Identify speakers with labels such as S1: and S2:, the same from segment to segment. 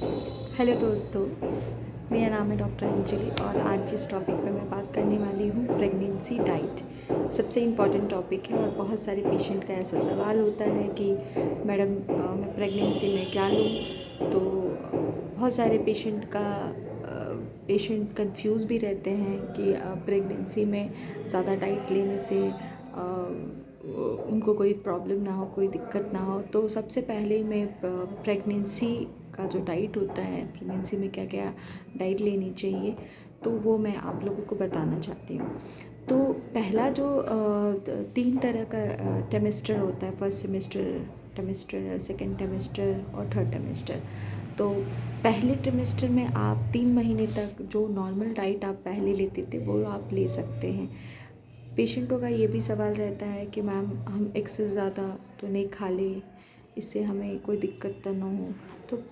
S1: Hello दोस्तों, मेरा नाम है डॉक्टर अंजलि और आज जिस टॉपिक पे मैं बात करने वाली हूँ प्रेगनेंसी डाइट। सबसे इम्पॉर्टेंट टॉपिक है और बहुत सारे पेशेंट का ऐसा सवाल होता है कि मैडम मैं प्रेगनेंसी में क्या लूँ। तो बहुत सारे पेशेंट कंफ्यूज भी रहते हैं कि प्रेगनेंसी में ज़्यादा डाइट लेने से उनको कोई प्रॉब्लम ना हो, कोई दिक्कत ना हो। तो सबसे पहले मैं प्रेगनेंसी का जो डाइट होता है, प्रेगनेंसी में क्या क्या डाइट लेनी चाहिए, तो वो मैं आप लोगों को बताना चाहती हूँ। तो पहला जो 3 तरह का टेमेस्टर होता है, फर्स्ट टेमेस्टर, सेकेंड टेमेस्टर और थर्ड टेमेस्टर। तो पहले ट्रिमेस्टर में आप 3 महीने तक जो नॉर्मल डाइट आप पहले लेते थे वो आप ले सकते हैं। पेशेंटों का ये भी सवाल रहता है कि मैम हम एक से ज़्यादा तो नहीं खा लें, इससे हमें कोई दिक्कत तो ना हो। तो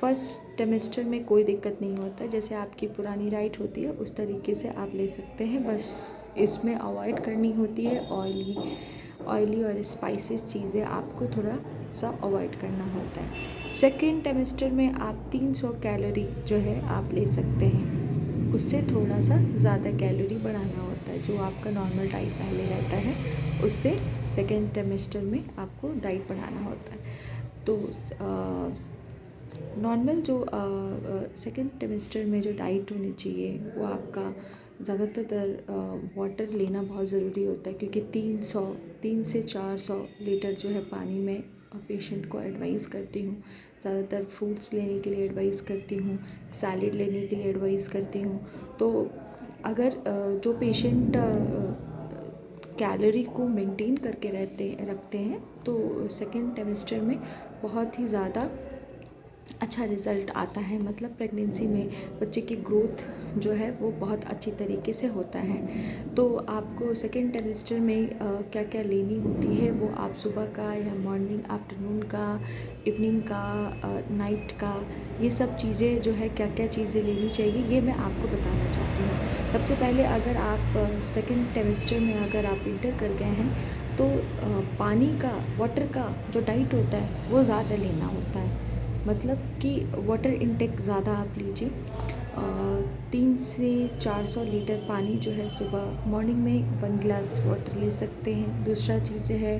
S1: फर्स्ट टेमेस्टर में कोई दिक्कत नहीं होता, जैसे आपकी पुरानी डाइट होती है उस तरीके से आप ले सकते हैं। बस इसमें अवॉइड करनी होती है ऑयली और स्पाइसेस चीज़ें आपको थोड़ा सा अवॉइड करना होता है। सेकेंड टेमेस्टर में आप 300 कैलोरी जो है आप ले सकते हैं, उससे थोड़ा सा ज़्यादा कैलोरी बढ़ाना होता है। जो आपका नॉर्मल डाइट पहले रहता है उससे सेकेंड टेमेस्टर में आपको डाइट बढ़ाना होता है। तो नॉर्मल जो सेकेंड टेमेस्टर में जो डाइट होनी चाहिए वो आपका ज़्यादातर वाटर लेना बहुत ज़रूरी होता है, क्योंकि 3 से 400 लीटर जो है पानी में पेशेंट को एडवाइस करती हूँ। ज़्यादातर फ्रूट्स लेने के लिए एडवाइस करती हूँ, सैलेड लेने के लिए एडवाइस करती हूँ। तो अगर जो पेशेंट कैलोरी को मेंटेन करके रखते हैं तो सेकेंड टेमेस्टर में बहुत ही ज़्यादा अच्छा रिज़ल्ट आता है। मतलब प्रेगनेंसी में बच्चे की ग्रोथ जो है वो बहुत अच्छी तरीके से होता है। तो आपको सेकेंड टेमेस्टर में क्या क्या लेनी होती है वो आप सुबह का या मॉर्निंग, आफ्टरनून का, इवनिंग का, नाइट का, ये सब चीज़ें जो है क्या क्या चीज़ें लेनी चाहिए ये मैं आपको बताना चाहती हूँ। सबसे पहले अगर आप सेकेंड टेमेस्टर में अगर आप इंटर कर गए हैं तो पानी का, वाटर का जो डाइट होता है वो ज़्यादा लेना होता है। मतलब कि वाटर इनटेक ज़्यादा आप लीजिए। 3 से 400 लीटर पानी जो है सुबह मॉर्निंग में 1 गिलास वाटर ले सकते हैं। दूसरा चीज़ है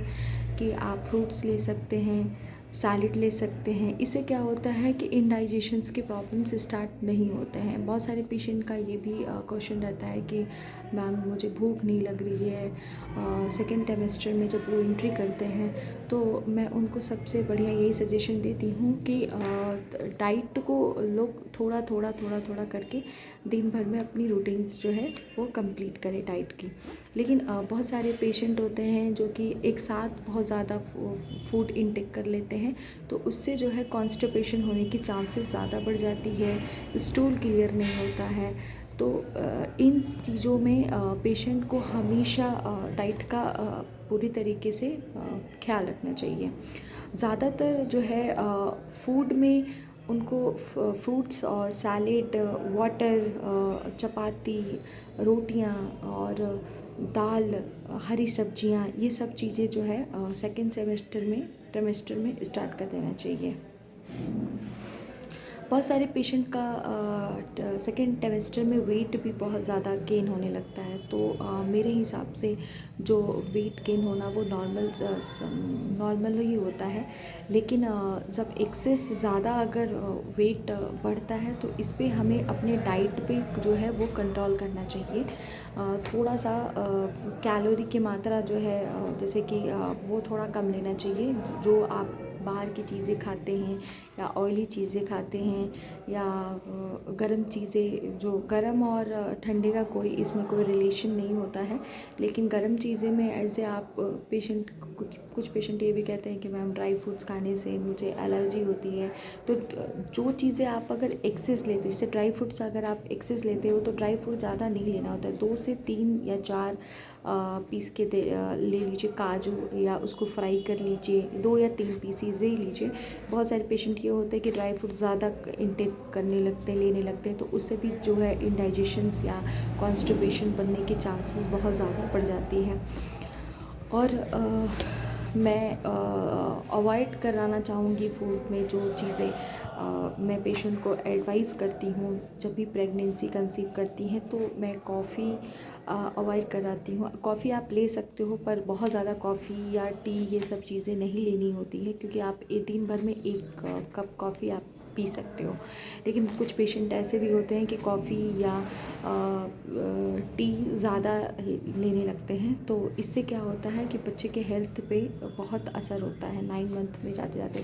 S1: कि आप फ्रूट्स ले सकते हैं, सैलेड ले सकते हैं। इससे क्या होता है कि इंडाइजेशंस के प्रॉब्लम्स स्टार्ट नहीं होते हैं। बहुत सारे पेशेंट का ये भी क्वेश्चन रहता है कि मैम मुझे भूख नहीं लग रही है। सेकेंड टेमेस्टर में जब वो एंट्री करते हैं तो मैं उनको सबसे बढ़िया यही सजेशन देती हूँ कि डाइट को लोग थोड़ा थोड़ा करके दिन भर में अपनी रूटीन्स जो है वो कंप्लीट करें डाइट की। लेकिन बहुत सारे पेशेंट होते हैं जो कि एक साथ बहुत ज़्यादा फूड इनटेक कर लेते हैं, तो उससे जो है कॉन्स्टिपेशन होने की चांसेस ज़्यादा बढ़ जाती है, स्टूल क्लियर नहीं होता है। तो इन चीज़ों में पेशेंट को हमेशा डाइट का पूरी तरीके से ख्याल रखना चाहिए। ज़्यादातर जो है फूड में उनको फ्रूट्स और सैलेड, वाटर, चपाती, रोटियां और दाल, हरी सब्जियां, ये सब चीज़ें जो है सेकेंड ट्रिमेस्टर में स्टार्ट कर देना चाहिए। बहुत सारे पेशेंट का सेकेंड टेमेस्टर में वेट भी बहुत ज़्यादा गेन होने लगता है। तो मेरे हिसाब से जो वेट गेन होना वो नॉर्मल ही होता है। लेकिन जब एक्सेस ज़्यादा अगर वेट बढ़ता है तो इस पे हमें अपने डाइट पे जो है वो कंट्रोल करना चाहिए। थोड़ा सा कैलोरी की मात्रा जो है जैसे कि वो थोड़ा कम लेना चाहिए। जो आप बाहर की चीज़ें खाते हैं या ऑयली चीज़ें खाते हैं या गरम चीज़ें, जो गरम और ठंडे का कोई इसमें कोई रिलेशन नहीं होता है। लेकिन गरम चीज़ें में ऐसे आप कुछ पेशेंट ये भी कहते हैं कि मैम ड्राई फ्रूट्स खाने से मुझे एलर्जी होती है। तो जो चीज़ें आप अगर एक्सेस लेते हैं, जैसे ड्राई फ्रूट्स अगर आप एक्सेस लेते हो तो ड्राई फ्रूट ज़्यादा नहीं लेना होता है। 2 से 3 या 4 पीस के ले लीजिए काजू, या उसको फ्राई कर लीजिए। 2 या 3 पीसीज ही लीजिए। बहुत सारे पेशेंट ये होते हैं कि ड्राई फ्रूट ज़्यादा इनटेक करने लगते हैं, लेने लगते हैं, तो उससे भी जो है इंडाइजेशंस या कॉन्स्टिपेशन बनने के चांसेस बहुत ज़्यादा बढ़ जाती है। और मैं अवॉइड कराना चाहूँगी फूड में जो चीज़ें मैं पेशेंट को एडवाइस करती हूँ जब भी प्रेगनेंसी कंसीव करती हैं तो मैं कॉफ़ी अवॉइड कराती हूँ। कॉफ़ी आप ले सकते हो पर बहुत ज़्यादा कॉफ़ी या टी ये सब चीज़ें नहीं लेनी होती है, क्योंकि आप दिन भर में 1 कप कॉफ़ी आप पी सकते हो। लेकिन कुछ पेशेंट ऐसे भी होते हैं कि कॉफ़ी या टी ज़्यादा लेने लगते हैं, तो इससे क्या होता है कि बच्चे के हेल्थ पे बहुत असर होता है। 9 मंथ में जाते जाते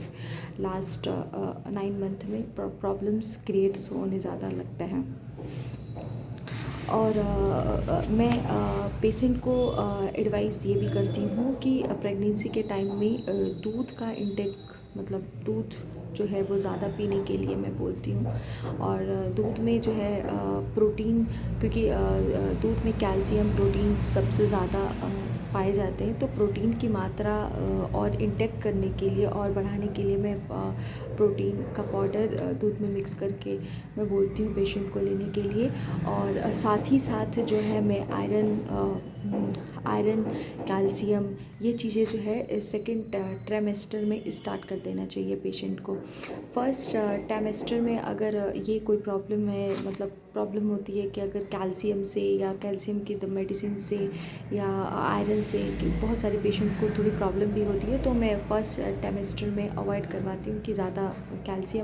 S1: लास्ट 9 मंथ में प्रॉब्लम्स क्रिएट्स होने ज़्यादा लगते हैं। और मैं पेशेंट को एडवाइस ये भी करती हूँ कि प्रेगनेंसी के टाइम में दूध का इंटेक, मतलब दूध जो है वो ज़्यादा पीने के लिए मैं बोलती हूँ। और दूध में जो है प्रोटीन, क्योंकि दूध में कैल्शियम प्रोटीन सबसे ज़्यादा पाए जाते हैं, तो प्रोटीन की मात्रा और इंटेक करने के लिए और बढ़ाने के लिए मैं प्रोटीन का पाउडर दूध में मिक्स करके मैं बोलती हूँ पेशेंट को लेने के लिए। और साथ ही साथ जो है मैं आयरन, कैल्शियम ये चीज़ें जो है सेकंड ट्राइमेस्टर में स्टार्ट कर देना चाहिए पेशेंट को। फर्स्ट ट्राइमेस्टर में अगर ये कोई प्रॉब्लम है, मतलब प्रॉब्लम होती है कि अगर कैल्शियम से या कैल्शियम की मेडिसिन से या आयरन से, कि बहुत सारे पेशेंट को थोड़ी प्रॉब्लम भी होती है, तो मैं फर्स्ट ट्राइमेस्टर में अवॉइड करवाती हूँ कि ज़्यादा कैल्शियम